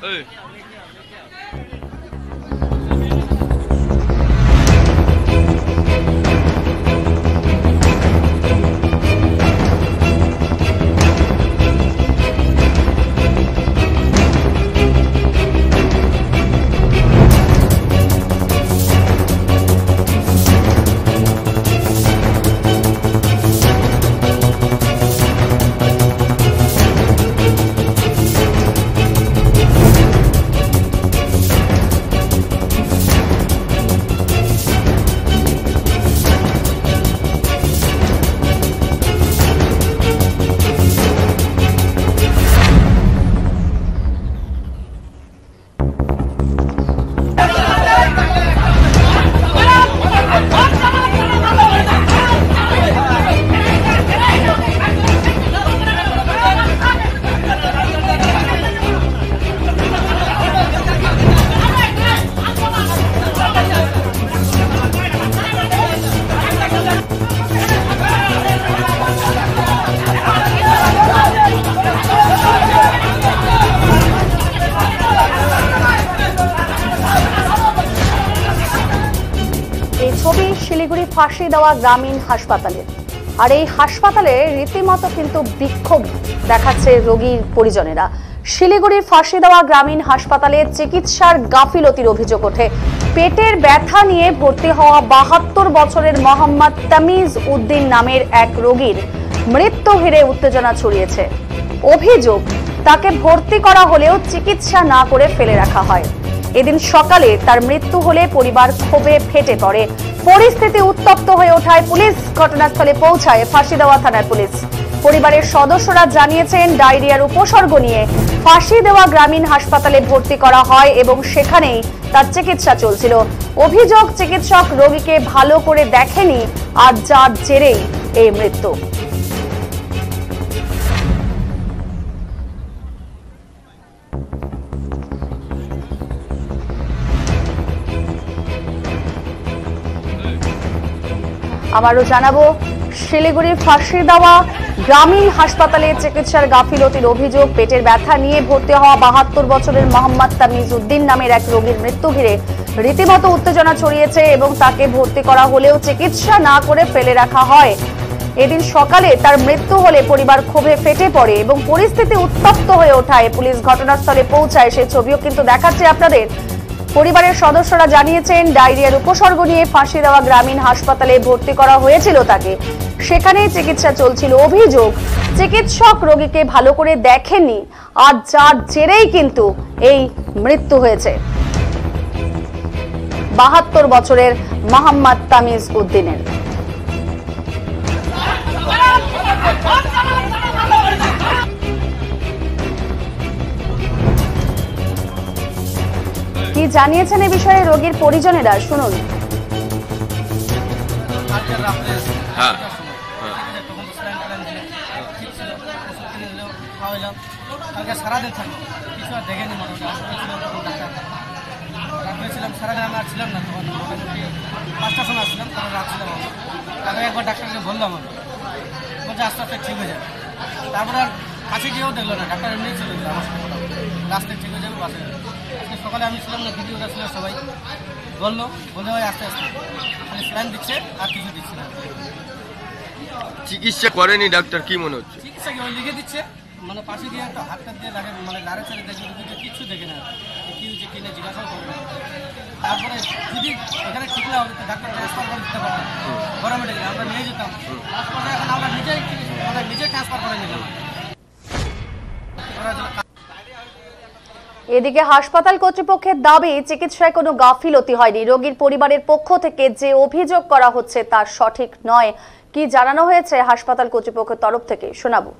এই ছবি শিলিগুড়ি ফাঁসি দেওয়া গ্রামীণ হাসপাতালে। আর এই হাসপাতালে রীতিমতো কিন্তু বিক্ষোভ দেখাচ্ছে রোগীর পরিজনেরা। শিলিগুড়ির ফাঁসি দেওয়া গ্রামীণ হাসপাতালে চিকিৎসার গাফিলতির অভিযোগ ওঠে। পেটের ব্যথা নিয়ে ভর্তি হওয়া 72 বছরের মোহাম্মদ তামিজ উদ্দিন নামের এক রোগীর মৃত্যু ঘিরে উত্তেজনা ছড়িয়েছে। অভিযোগ, তাকে ভর্তি করা হলেও চিকিৎসা না করে ফেলে রাখা হয়। এদিন সকালে তার মৃত্যু হলে পরিবার ক্ষোভে ফেটে পড়ে। পরিস্থিতি উত্তপ্ত হয়ে ওঠায় পুলিশ ঘটনাস্থলে পৌঁছায় ফাঁসি দেওয়া থানার পুলিশ। পরিবারের সদস্যরা জানিয়েছেন ডায়রিয়ার উপসর্গ নিয়ে ফাঁসি দেওয়া গ্রামীণ হাসপাতালে ভর্তি করা হয় এবং সেখানেই তার চিকিৎসা চলছিল। অভিযোগ, চিকিৎসক রোগীকে ভালো করে দেখেনি, আর যার জেরেই এই মৃত্যু। আবারও জানাবো, শিলিগুড়ির ফাঁসি দেওয়া গ্রামীণ হাসপাতালে চিকিৎসার গাফিলতির অভিযোগ। পেটের ব্যথা নিয়ে ভর্তি হওয়া 72 বছরের মোহাম্মদ তামিজ উদ্দিন নামের এক রোগীর মৃত্যু ঘিরে রীতিমতো উত্তেজনা ছড়িয়েছে এবং তাকে ভর্তি করা হলেও চিকিৎসা না করে ফেলে রাখা হয়। এদিন সকালে তার মৃত্যু হলে পরিবার ক্ষোভে ফেটে পড়ে এবং পরিস্থিতি উত্তপ্ত হয়ে ওঠায় পুলিশ ঘটনাস্থলে পৌঁছায়। সেই ছবিও কিন্তু দেখাচ্ছে আপনাদের। পরিবারের সদস্যরা জানিয়েছেন ডায়রিয়ার উপসর্গ নিয়ে ফাঁসি দেওয়া গ্রামীণ হাসপাতালে ভর্তি করা হয়েছিল তাকে, সেখানেই চিকিৎসা চলছিল। অভিযোগ, চিকিৎসক রোগীকে ভালো করে দেখেননি, আর যার জেরেই কিন্তু এই মৃত্যু হয়েছে 72 বছরের মোহাম্মদ তামিজ উদ্দিনের। কি জানিয়েছেন এ বিষয়ে রোগীর পরিজনেরা, শুনুন। সারাদিন থাকলো, কিছু আর দেখেনি, ছিলাম সারাদিন আমি আর ছিলাম না। তখন মোটামুটি 5টার সময় আসছিলাম, তখন রাখছিলাম। তারপরে একবার ডাক্তারকে বললাম, আমি বলছে আস্তে আস্তে ঠিক হয়ে যাবে। তারপরে আর কাছে গিয়েও দেখলো না, ডাক্তার এমনি চলে গেল আমার সাথে রাস্তায় ঠিক হয়ে যাবে, বাসে যাবে। আজকে সকালে আমি ছিলাম না, ভিডিওটা ছিল, সবাই বললো ভাই আস্তে আস্তে খালি স্যালাইন দিচ্ছে আর কিছু দিচ্ছে না। চিকিৎসা করেনি ডাক্তার, কি মনে হচ্ছে? চিকিৎসা কি ওই লিখে দিচ্ছে, মানে পাশে দিয়ে একটা হাতটা দিয়ে লাগে, মানে লাড়ে ছেড়ে দেখে কিচ্ছু দেখে না, কি হচ্ছে কি না জিজ্ঞাসাও করবে। তারপরে যদি এখানে ঠিক না হবে ডাক্তার ট্রান্সফার করে দিতে পারতাম বড় মেডিকেলে, আমরা নিয়ে যেতাম। তারপরে এখন আমরা নিজেই ট্রান্সফার করে নিলাম। এদিকে হাসপাতাল কর্তৃপক্ষের দাবি, চিকিৎসায় কোনো গাফিলতি হয়নি। রোগীর পরিবারের পক্ষ থেকে যে অভিযোগ করা হচ্ছে তা সঠিক নয়। কি জানানো হয়েছে হাসপাতাল কর্তৃপক্ষের তরফ থেকে, শোনাবো।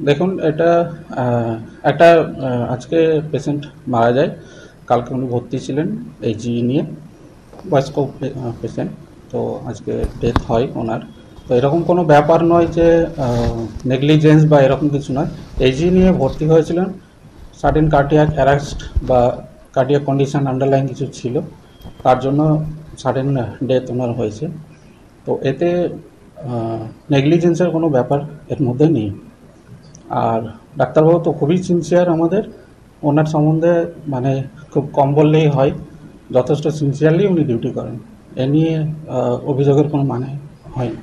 দেখুন, এটা একটা আজকে পেশেন্ট মারা যায়, কালকে উনি ভর্তি ছিলেন এইচজি নিয়ে, বয়স্ক পেশেন্ট। তো আজকে ডেথ হয় ওনার। তো এরকম কোনো ব্যাপার নয় যে নেগলিজেন্স বা এরকম কিছু নয়। এইচজি নিয়ে ভর্তি হয়েছিলেন, সাডেন কার্ডিয়াক অ্যারেস্ট বা কার্ডিয়াক কন্ডিশন আন্ডারলাইন কিছু ছিল, তার জন্য সাডেন ডেথ ওনার হয়েছে। তো এতে নেগলিজেন্সের কোনো ব্যাপার এর মধ্যে নেই। আর ডাক্তারবাবু তো খুবই সিনসিয়ার আমাদের, ওনার সম্বন্ধে মানে খুব কম বললেই হয়, যথেষ্ট সিনসিয়ারলি উনি ডিউটি করেন, এ নিয়ে অভিযোগের কোনো মানে হয় না।